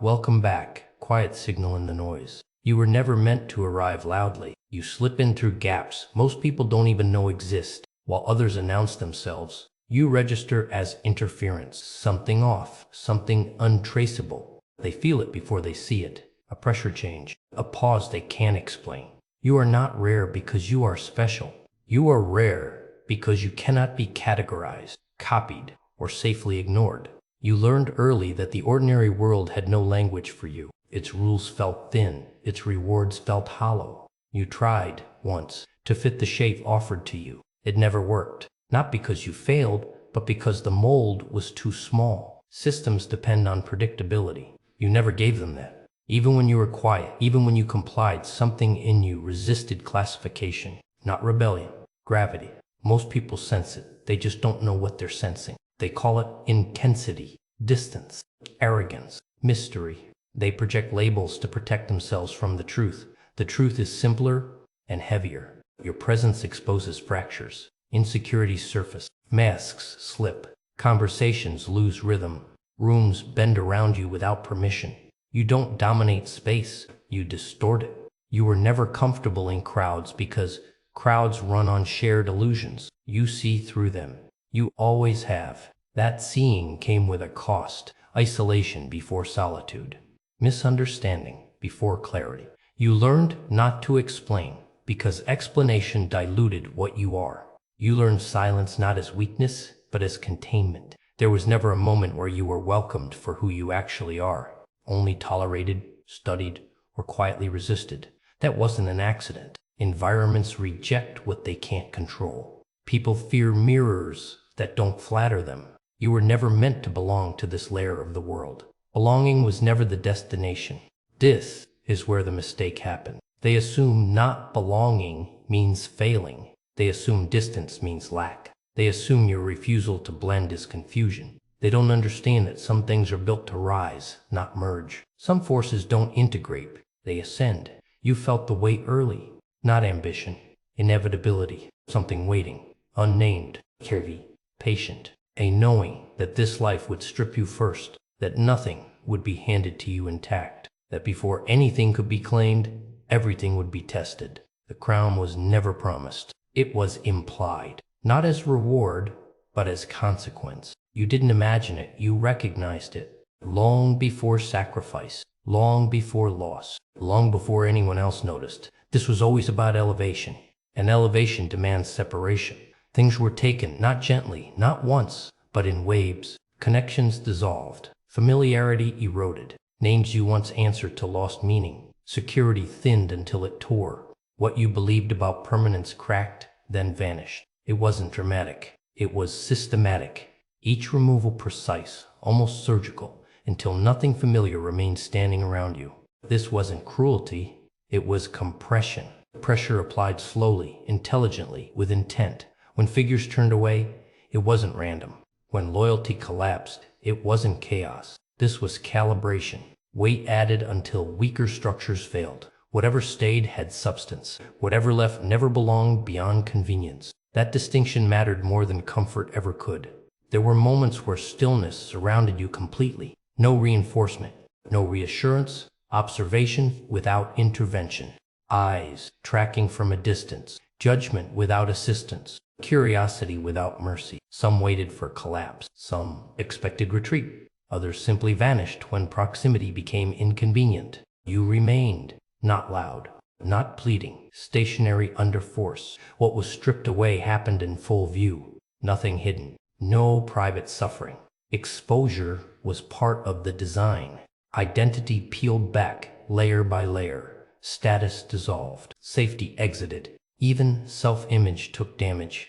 welcome back, quiet signal in the noise. You were never meant to arrive loudly. You slip in through gaps most people don't even know exist, while others announce themselves. You register as interference, something off, something untraceable. They feel it before they see it. A pressure change, a pause they can't explain. You are not rare because you are special. You are rare because you cannot be categorized, copied, or safely ignored. You learned early that the ordinary world had no language for you. Its rules felt thin, its rewards felt hollow. You tried, once, to fit the shape offered to you. It never worked. Not because you failed, but because the mold was too small. Systems depend on predictability. You never gave them that. Even when you were quiet, even when you complied, something in you resisted classification. Not rebellion, gravity. Most people sense it. They just don't know what they're sensing. They call it intensity, distance, arrogance, mystery. They project labels to protect themselves from the truth. The truth is simpler and heavier. Your presence exposes fractures. Insecurities surface. Masks slip. Conversations lose rhythm. Rooms bend around you without permission. You don't dominate space. You distort it. You were never comfortable in crowds because crowds run on shared illusions. You see through them. You always have. That seeing came with a cost. Isolation before solitude. Misunderstanding before clarity. You learned not to explain because explanation diluted what you are. You learned silence not as weakness, but as containment. There was never a moment where you were welcomed for who you actually are. Only tolerated, studied, or quietly resisted. That wasn't an accident. Environments reject what they can't control. People fear mirrors that don't flatter them. You were never meant to belong to this layer of the world. Belonging was never the destination. This is where the mistake happened. They assume not belonging means failing. They assume distance means lack. They assume your refusal to blend is confusion. They don't understand that some things are built to rise, not merge. Some forces don't integrate, they ascend. You felt the weight early, not ambition. Inevitability, something waiting, unnamed, heavy, patient. A knowing that this life would strip you first, that nothing would be handed to you intact, that before anything could be claimed, everything would be tested. The crown was never promised. It was implied, not as reward, but as consequence. You didn't imagine it, you recognized it. Long before sacrifice, long before loss, long before anyone else noticed. This was always about elevation, and elevation demands separation. Things were taken, not gently, not once, but in waves. Connections dissolved, familiarity eroded. Names you once answered to lost meaning. Security thinned until it tore. What you believed about permanence cracked, then vanished. It wasn't dramatic. It was systematic. Each removal precise, almost surgical, until nothing familiar remained standing around you. This wasn't cruelty. It was compression. Pressure applied slowly, intelligently, with intent. When figures turned away, it wasn't random. When loyalty collapsed, it wasn't chaos. This was calibration. Weight added until weaker structures failed. Whatever stayed had substance. Whatever left never belonged beyond convenience. That distinction mattered more than comfort ever could. There were moments where stillness surrounded you completely. No reinforcement, no reassurance, observation without intervention. Eyes tracking from a distance. Judgment without assistance. Curiosity without mercy. Some waited for collapse. Some expected retreat. Others simply vanished when proximity became inconvenient. You remained, not loud, not pleading, stationary under force. What was stripped away happened in full view. Nothing hidden. No private suffering. Exposure was part of the design. Identity peeled back, layer by layer. Status dissolved. Safety exited. Even self-image took damage.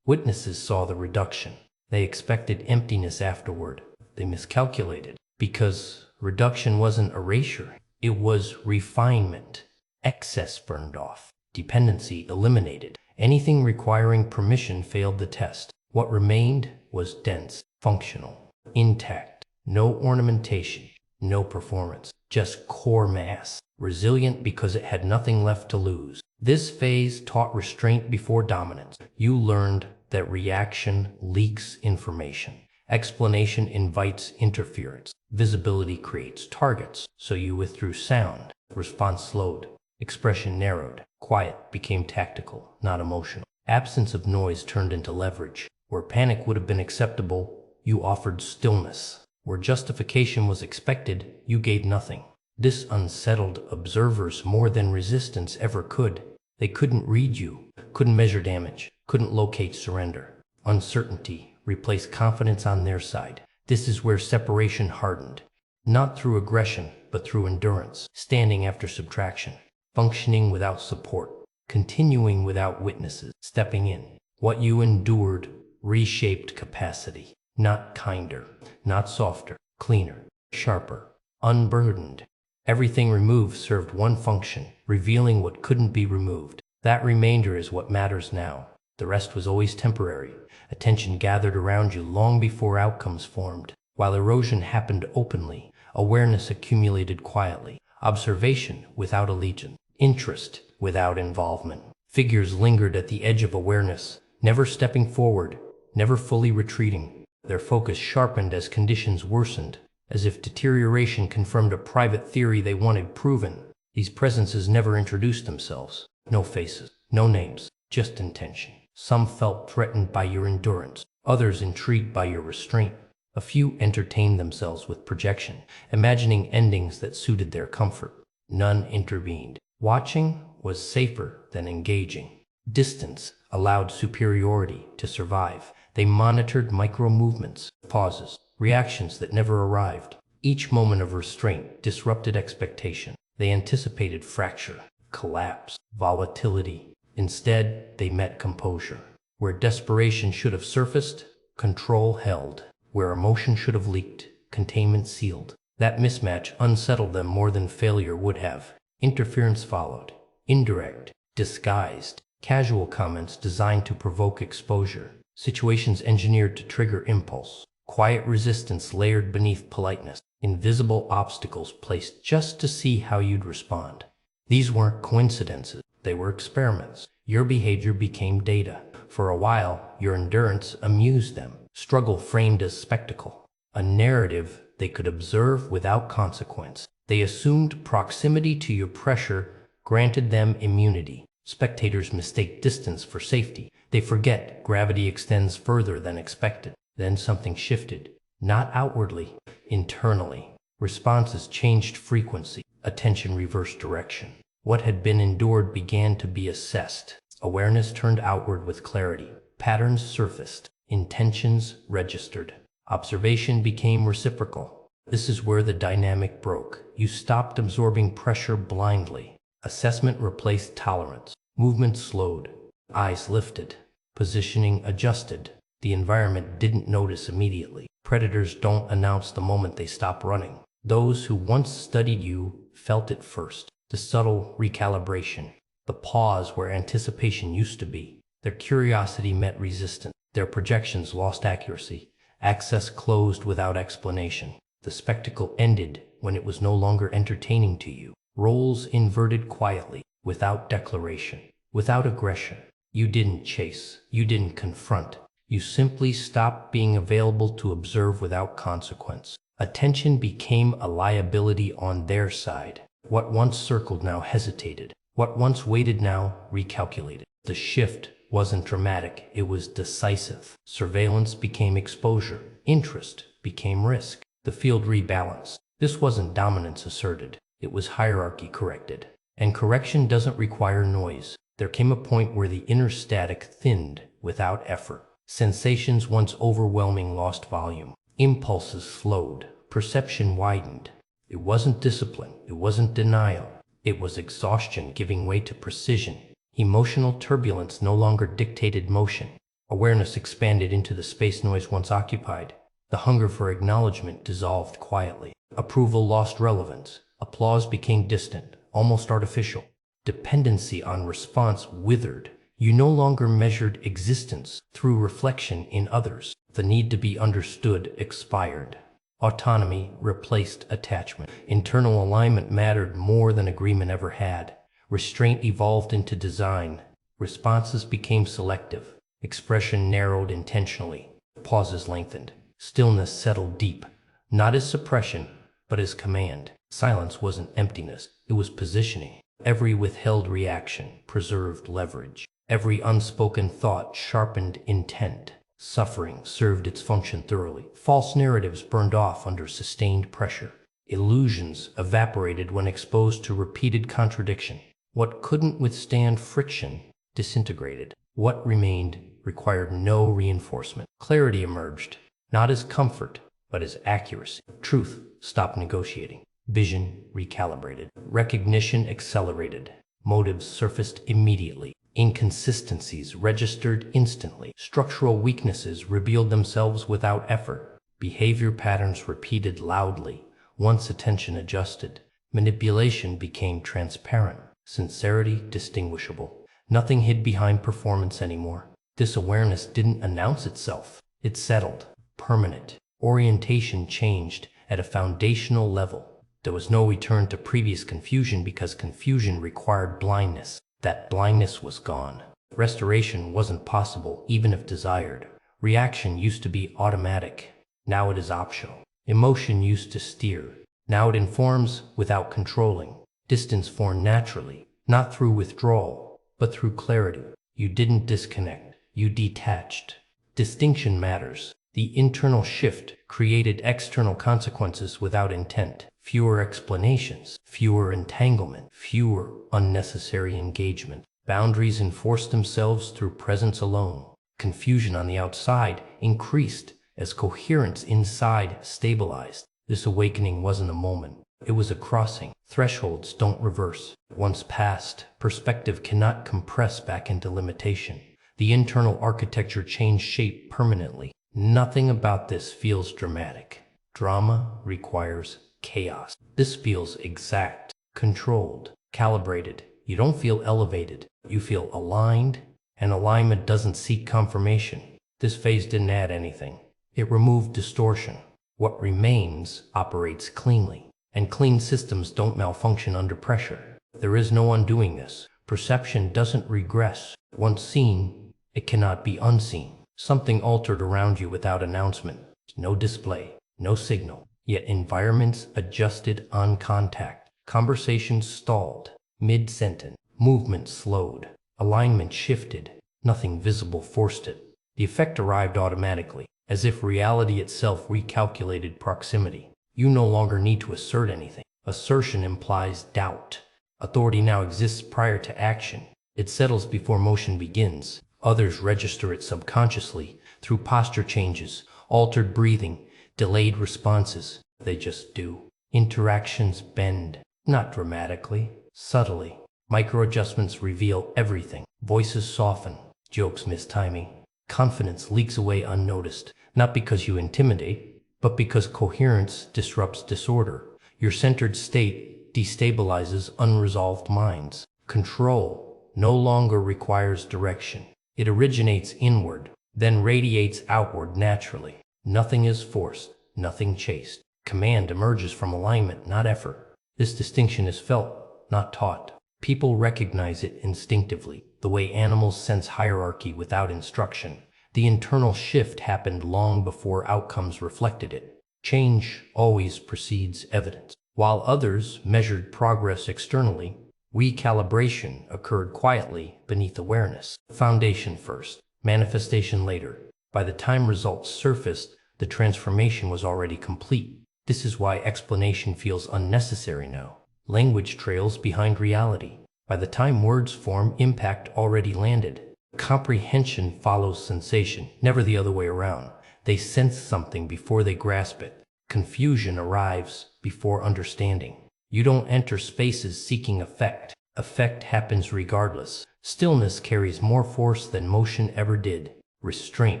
Witnesses saw the reduction. They expected emptiness afterward. They miscalculated. Because reduction wasn't erasure. It was refinement. Excess burned off. Dependency eliminated. Anything requiring permission failed the test. What remained was dense, functional, intact. No ornamentation, no performance. Just core mass. Resilient because it had nothing left to lose. This phase taught restraint before dominance. You learned that reaction leaks information, Explanation invites interference. Visibility creates targets, so you withdrew sound. Response slowed. Expression narrowed. Quiet became tactical, not emotional. Absence of noise turned into leverage. Where panic would have been acceptable, you offered stillness. Where justification was expected, you gave nothing. This unsettled observers more than resistance ever could. They couldn't read you, couldn't measure damage, couldn't locate surrender. Uncertainty replaced confidence on their side. This is where separation hardened. Not through aggression, but through endurance. Standing after subtraction. Functioning without support. Continuing without witnesses. Stepping in. What you endured reshaped capacity. Not kinder, not softer, cleaner, sharper, unburdened. Everything removed served one function, revealing what couldn't be removed. That remainder is what matters now. The rest was always temporary. Attention gathered around you long before outcomes formed. While erosion happened openly, awareness accumulated quietly. Observation without allegiance. Interest without involvement. Figures lingered at the edge of awareness, never stepping forward, never fully retreating. Their focus sharpened as conditions worsened, as if deterioration confirmed a private theory they wanted proven. These presences never introduced themselves. No faces, no names, just intention. Some felt threatened by your endurance, others intrigued by your restraint. A few entertained themselves with projection, imagining endings that suited their comfort. None intervened. Watching was safer than engaging. Distance allowed superiority to survive. They monitored micro-movements, pauses, reactions that never arrived. Each moment of restraint disrupted expectation. They anticipated fracture, collapse, volatility. Instead, they met composure. Where desperation should have surfaced, control held. Where emotion should have leaked, containment sealed. That mismatch unsettled them more than failure would have. Interference followed. Indirect, disguised, casual comments designed to provoke exposure. Situations engineered to trigger impulse. Quiet resistance layered beneath politeness. Invisible obstacles placed just to see how you'd respond. These weren't coincidences. They were experiments. Your behavior became data. For a while, your endurance amused them. Struggle framed as spectacle. A narrative they could observe without consequence. They assumed proximity to your pressure granted them immunity. Spectators mistake distance for safety. They forget gravity extends further than expected. Then something shifted. Not outwardly, internally. Responses changed frequency. Attention reversed direction. What had been endured began to be assessed. Awareness turned outward with clarity. Patterns surfaced. Intentions registered. Observation became reciprocal. This is where the dynamic broke. You stopped absorbing pressure blindly. Assessment replaced tolerance. Movement slowed. Eyes lifted. Positioning adjusted. The environment didn't notice immediately. Predators don't announce the moment they stop running. Those who once studied you felt it first. The subtle recalibration. The pause where anticipation used to be. Their curiosity met resistance. Their projections lost accuracy. Access closed without explanation. The spectacle ended when it was no longer entertaining to you. Roles inverted quietly, without declaration, without aggression. You didn't chase. You didn't confront. You simply stopped being available to observe without consequence. Attention became a liability on their side. What once circled now hesitated. What once waited now recalculated. The shift wasn't dramatic, it was decisive. Surveillance became exposure. Interest became risk. The field rebalanced. This wasn't dominance asserted. It was hierarchy corrected. And correction doesn't require noise. There came a point where the inner static thinned without effort. Sensations once overwhelming lost volume. Impulses slowed. Perception widened. It wasn't discipline. It wasn't denial. It was exhaustion giving way to precision. Emotional turbulence no longer dictated motion. Awareness expanded into the space noise once occupied. The hunger for acknowledgement dissolved quietly. Approval lost relevance. Applause became distant, almost artificial. Dependency on response withered. You no longer measured existence through reflection in others. The need to be understood expired. Autonomy replaced attachment. Internal alignment mattered more than agreement ever had. Restraint evolved into design. Responses became selective. Expression narrowed intentionally. Pauses lengthened. Stillness settled deep, not as suppression, but as command. Silence wasn't emptiness, it was positioning. Every withheld reaction preserved leverage. Every unspoken thought sharpened intent. Suffering served its function thoroughly. False narratives burned off under sustained pressure. Illusions evaporated when exposed to repeated contradiction. What couldn't withstand friction disintegrated. What remained required no reinforcement. Clarity emerged, not as comfort, but as accuracy. Truth stopped negotiating. Vision recalibrated. Recognition accelerated. Motives surfaced immediately. Inconsistencies registered instantly. Structural weaknesses revealed themselves without effort. Behavior patterns repeated loudly. Once attention adjusted, manipulation became transparent. Sincerity distinguishable. Nothing hid behind performance anymore. This awareness didn't announce itself. It settled. Permanent. Orientation changed at a foundational level. There was no return to previous confusion because confusion required blindness. That blindness was gone. Restoration wasn't possible even if desired. Reaction used to be automatic. Now it is optional. Emotion used to steer. Now it informs without controlling. Distance formed naturally, not through withdrawal, but through clarity. You didn't disconnect. You detached. Distinction matters. The internal shift created external consequences without intent. Fewer explanations, fewer entanglement, fewer unnecessary engagement. Boundaries enforced themselves through presence alone. Confusion on the outside increased as coherence inside stabilized. This awakening wasn't a moment. It was a crossing. Thresholds don't reverse. Once passed, perspective cannot compress back into limitation. The internal architecture changed shape permanently. Nothing about this feels dramatic. Drama requires chaos. This feels exact, controlled, calibrated. You don't feel elevated. You feel aligned, and alignment doesn't seek confirmation. This phase didn't add anything. It removed distortion. What remains operates cleanly, and clean systems don't malfunction under pressure. There is no undoing this. Perception doesn't regress. Once seen, it cannot be unseen. Something altered around you without announcement. No display, no signal. Yet environments adjusted on contact. Conversations stalled. Mid-sentence. Movement slowed. Alignment shifted. Nothing visible forced it. The effect arrived automatically, as if reality itself recalculated proximity. You no longer need to assert anything. Assertion implies doubt. Authority now exists prior to action. It settles before motion begins. Others register it subconsciously through posture changes, altered breathing, delayed responses. They just do. Interactions bend, not dramatically, subtly. Micro-adjustments reveal everything. Voices soften, jokes miss timing. Confidence leaks away unnoticed, not because you intimidate, but because coherence disrupts disorder. Your centered state destabilizes unresolved minds. Control no longer requires direction. It originates inward, then radiates outward naturally. Nothing is forced, nothing chased. Command emerges from alignment, not effort. This distinction is felt, not taught. People recognize it instinctively, the way animals sense hierarchy without instruction. The internal shift happened long before outcomes reflected it. Change always precedes evidence. While others measured progress externally, recalibration occurred quietly beneath awareness. Foundation first, manifestation later. By the time results surfaced, the transformation was already complete. This is why explanation feels unnecessary now. Language trails behind reality. By the time words form, impact already landed. Comprehension follows sensation, never the other way around. They sense something before they grasp it. Confusion arrives before understanding. You don't enter spaces seeking effect. Effect happens regardless. Stillness carries more force than motion ever did. Restraint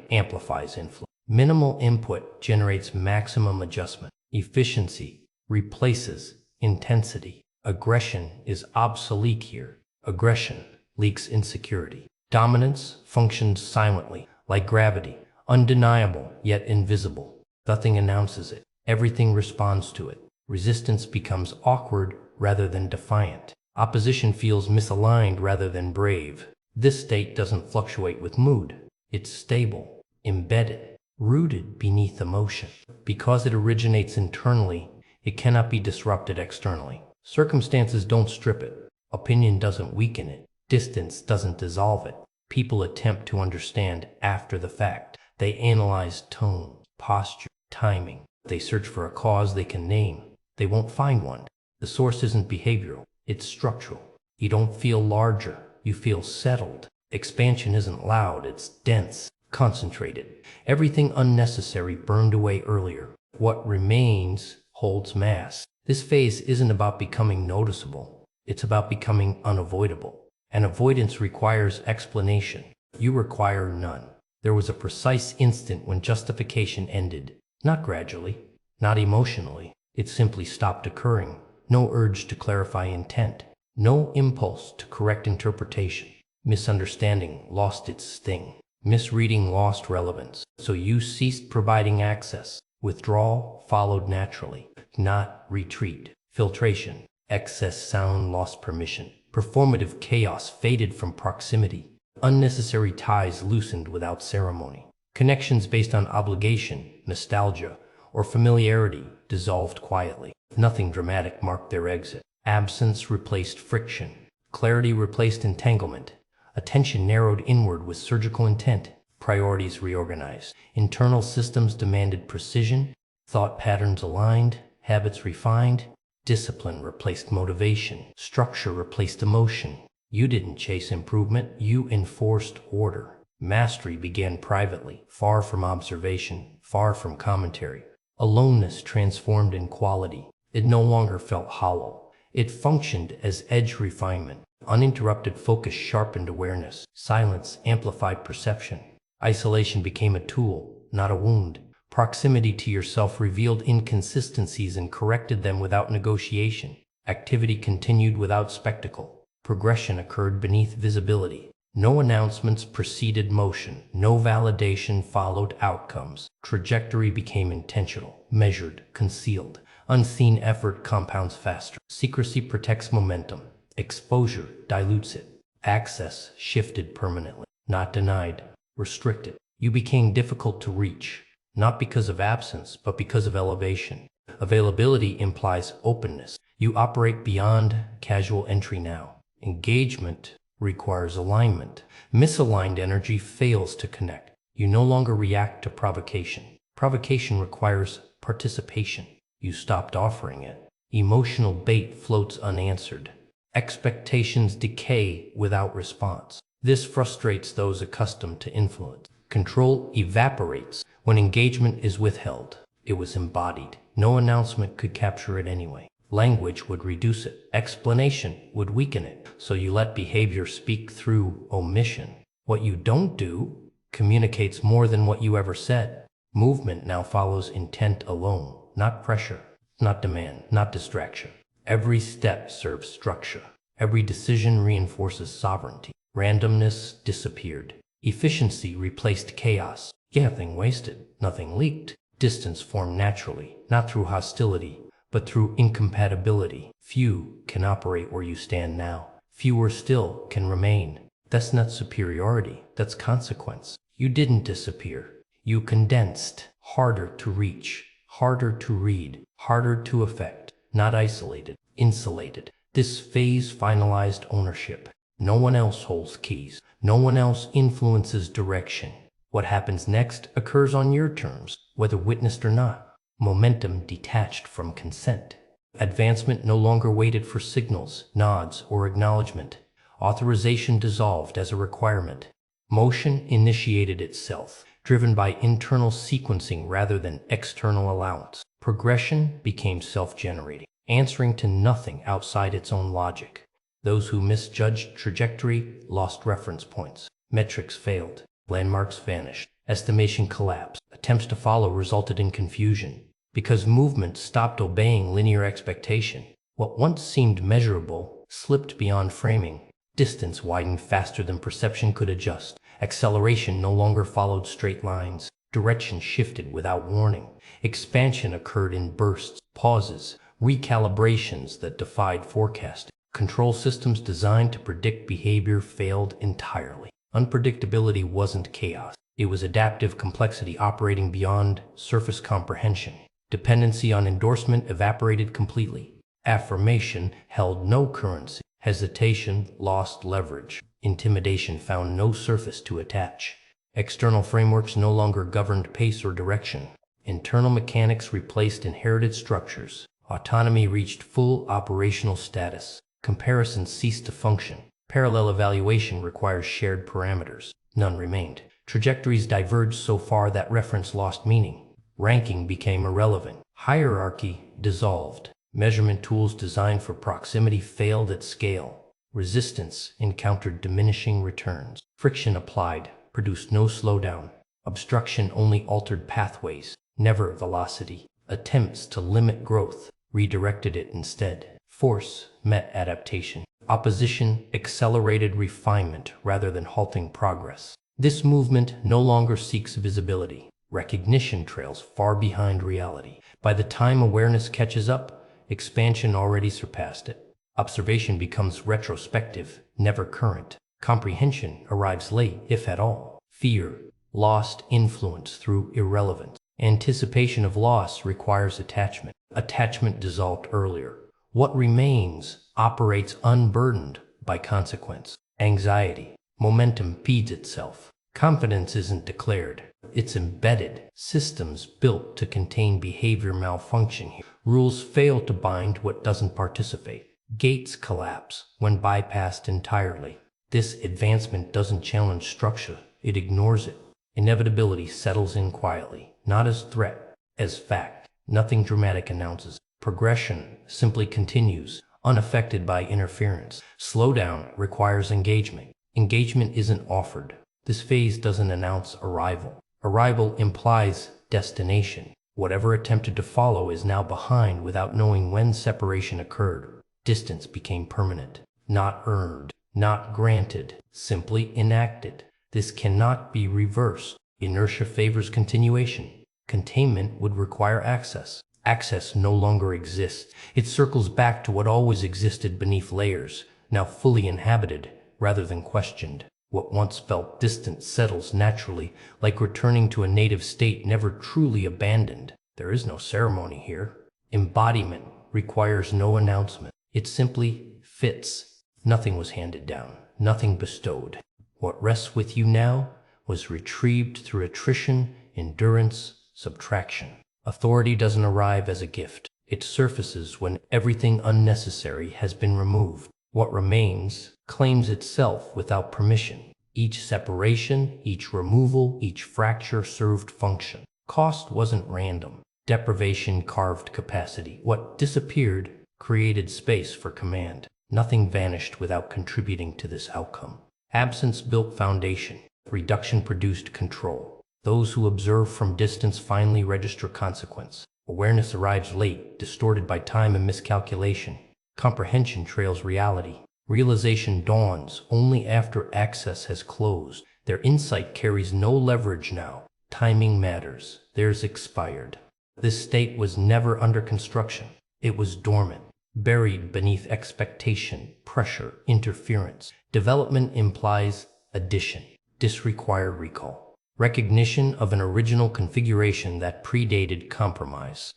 amplifies influence. Minimal input generates maximum adjustment. Efficiency replaces intensity. Aggression is obsolete here. Aggression leaks insecurity. Dominance functions silently, like gravity, undeniable yet invisible. Nothing announces it. Everything responds to it. Resistance becomes awkward rather than defiant. Opposition feels misaligned rather than brave. This state doesn't fluctuate with mood. It's stable, embedded. rooted beneath emotion. Because it originates internally, it cannot be disrupted externally. Circumstances don't strip it. Opinion doesn't weaken it. Distance doesn't dissolve it. People attempt to understand after the fact. They analyze tone, posture, timing. They search for a cause they can name. They won't find one. The source isn't behavioral, it's structural. You don't feel larger, you feel settled. Expansion isn't loud, it's dense, concentrated. Everything unnecessary burned away earlier. What remains holds mass. This phase isn't about becoming noticeable. It's about becoming unavoidable. And avoidance requires explanation. You require none. There was a precise instant when justification ended. Not gradually, not emotionally. It simply stopped occurring. No urge to clarify intent. No impulse to correct interpretation. Misunderstanding lost its sting. Misreading lost relevance. So you ceased providing access. Withdrawal followed naturally, not retreat. Filtration. Excess sound lost permission. Performative chaos faded from proximity. Unnecessary ties loosened without ceremony. Connections based on obligation, nostalgia, or familiarity dissolved quietly. Nothing dramatic marked their exit. Absence replaced friction. Clarity replaced entanglement. Attention narrowed inward with surgical intent. Priorities reorganized. Internal systems demanded precision. Thought patterns aligned. Habits refined. Discipline replaced motivation. Structure replaced emotion. You didn't chase improvement, you enforced order. Mastery began privately, far from observation, far from commentary. Aloneness transformed in quality. It no longer felt hollow. It functioned as edge refinement. Uninterrupted focus sharpened awareness. Silence amplified perception. Isolation became a tool, not a wound. Proximity to yourself revealed inconsistencies and corrected them without negotiation. Activity continued without spectacle. Progression occurred beneath visibility. No announcements preceded motion. No validation followed outcomes. Trajectory became intentional, measured, concealed. Unseen effort compounds faster. Secrecy protects momentum. Exposure dilutes it. Access shifted permanently. Not denied, restricted. You became difficult to reach, not because of absence, but because of elevation. Availability implies openness. You operate beyond casual entry now. Engagement requires alignment. Misaligned energy fails to connect. You no longer react to provocation. Provocation requires participation. You stopped offering it. Emotional bait floats unanswered. Expectations decay without response. This frustrates those accustomed to influence. Control evaporates when engagement is withheld. It was embodied. No announcement could capture it anyway. Language would reduce it. Explanation would weaken it. So you let behavior speak through omission. What you don't do communicates more than what you ever said. Movement now follows intent alone, not pressure, not demand, not distraction. Every step serves structure. Every decision reinforces sovereignty. Randomness disappeared. Efficiency replaced chaos. Nothing wasted, nothing leaked. Distance formed naturally, not through hostility, but through incompatibility. Few can operate where you stand now. Fewer still can remain. That's not superiority, that's consequence. You didn't disappear. You condensed. Harder to reach, harder to read, harder to affect. Not isolated, insulated. This phase finalized ownership. No one else holds keys. No one else influences direction. What happens next occurs on your terms, whether witnessed or not. Momentum detached from consent. Advancement no longer waited for signals, nods, or acknowledgement. Authorization dissolved as a requirement. Motion initiated itself, driven by internal sequencing rather than external allowance. Progression became self-generating, answering to nothing outside its own logic. Those who misjudged trajectory lost reference points. Metrics failed. Landmarks vanished. Estimation collapsed. Attempts to follow resulted in confusion. Because movement stopped obeying linear expectation, what once seemed measurable slipped beyond framing. Distance widened faster than perception could adjust. Acceleration no longer followed straight lines. Direction shifted without warning. Expansion occurred in bursts, pauses, recalibrations that defied forecasting. Control systems designed to predict behavior failed entirely. Unpredictability wasn't chaos. It was adaptive complexity operating beyond surface comprehension. Dependency on endorsement evaporated completely. Affirmation held no currency. Hesitation lost leverage. Intimidation found no surface to attach. External frameworks no longer governed pace or direction. Internal mechanics replaced inherited structures. Autonomy reached full operational status. Comparison ceased to function. Parallel evaluation requires shared parameters. None remained. Trajectories diverged so far that reference lost meaning. Ranking became irrelevant. Hierarchy dissolved. Measurement tools designed for proximity failed at scale. Resistance encountered diminishing returns. Friction applied produced no slowdown. Obstruction only altered pathways, never velocity. Attempts to limit growth redirected it instead. Force met adaptation. Opposition accelerated refinement rather than halting progress. This movement no longer seeks visibility. Recognition trails far behind reality. By the time awareness catches up, expansion already surpassed it. Observation becomes retrospective, never current. Comprehension arrives late, if at all. Fear lost influence through irrelevance. Anticipation of loss requires attachment. Attachment dissolved earlier. What remains operates unburdened by consequence. Anxiety. Momentum feeds itself. Confidence isn't declared. It's embedded. Systems built to contain behavior malfunction here. Rules fail to bind what doesn't participate. Gates collapse when bypassed entirely. This advancement doesn't challenge structure. It ignores it. Inevitability settles in quietly, not as threat, as fact. Nothing dramatic announces. Progression simply continues, unaffected by interference. Slowdown requires engagement. Engagement isn't offered. This phase doesn't announce arrival. Arrival implies destination. Whatever attempted to follow is now behind without knowing when separation occurred. Distance became permanent, not earned, not granted, simply enacted. This cannot be reversed. Inertia favors continuation. Containment would require access. Access no longer exists. It circles back to what always existed beneath layers, now fully inhabited rather than questioned. What once felt distant settles naturally, like returning to a native state never truly abandoned. There is no ceremony here. Embodiment requires no announcement. It simply fits. Nothing was handed down, nothing bestowed. What rests with you now was retrieved through attrition, endurance, subtraction. Authority doesn't arrive as a gift. It surfaces when everything unnecessary has been removed. What remains claims itself without permission. Each separation, each removal, each fracture served function. Cost wasn't random. Deprivation carved capacity. What disappeared created space for command. Nothing vanished without contributing to this outcome. Absence built foundation. Reduction produced control. Those who observe from distance finally register consequence. Awareness arrives late, distorted by time and miscalculation. Comprehension trails reality. Realization dawns only after access has closed. Their insight carries no leverage now. Timing matters. Theirs expired. This state was never under construction. It was dormant, buried beneath expectation, pressure, interference. Development implies addition. Disrequired recall. Recognition of an original configuration that predated compromise.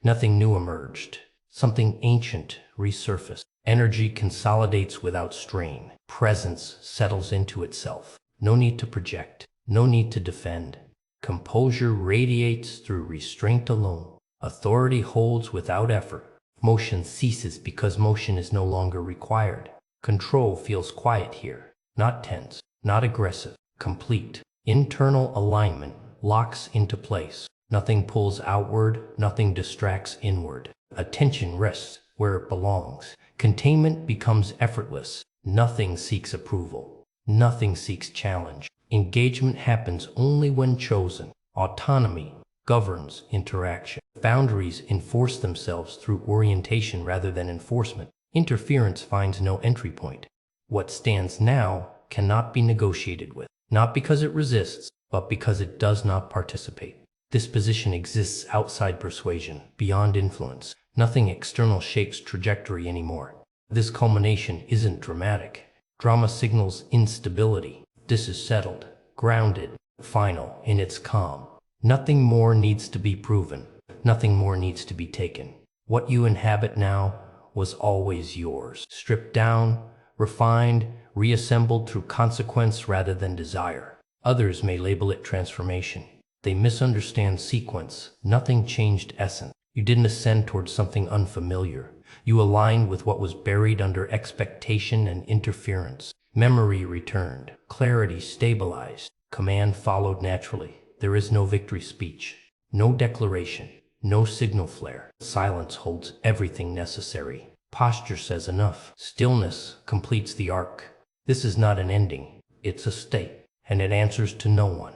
Nothing new emerged. Something ancient resurfaced. Energy consolidates without strain. Presence settles into itself. No need to project. No need to defend. Composure radiates through restraint alone. Authority holds without effort. Motion ceases because motion is no longer required. Control feels quiet here. Not tense. Not aggressive. Complete. Internal alignment locks into place. Nothing pulls outward. Nothing distracts inward. Attention rests where it belongs. Containment becomes effortless. Nothing seeks approval. Nothing seeks challenge. Engagement happens only when chosen. Autonomy governs interaction. Boundaries enforce themselves through orientation rather than enforcement. Interference finds no entry point. What stands now cannot be negotiated with, not because it resists, but because it does not participate. This position exists outside persuasion, beyond influence. Nothing external shapes trajectory anymore. This culmination isn't dramatic. Drama signals instability. This is settled, grounded. final in its calm. Nothing more needs to be proven. Nothing more needs to be taken. What you inhabit now was always yours. Stripped down, refined, reassembled through consequence rather than desire. Others may label it transformation. They misunderstand sequence. Nothing changed essence. You didn't ascend towards something unfamiliar. You aligned with what was buried under expectation and interference. Memory returned. Clarity stabilized. Command followed naturally. There is no victory speech, no declaration, no signal flare. Silence holds everything necessary. Posture says enough. Stillness completes the arc. This is not an ending. It's a state, and it answers to no one.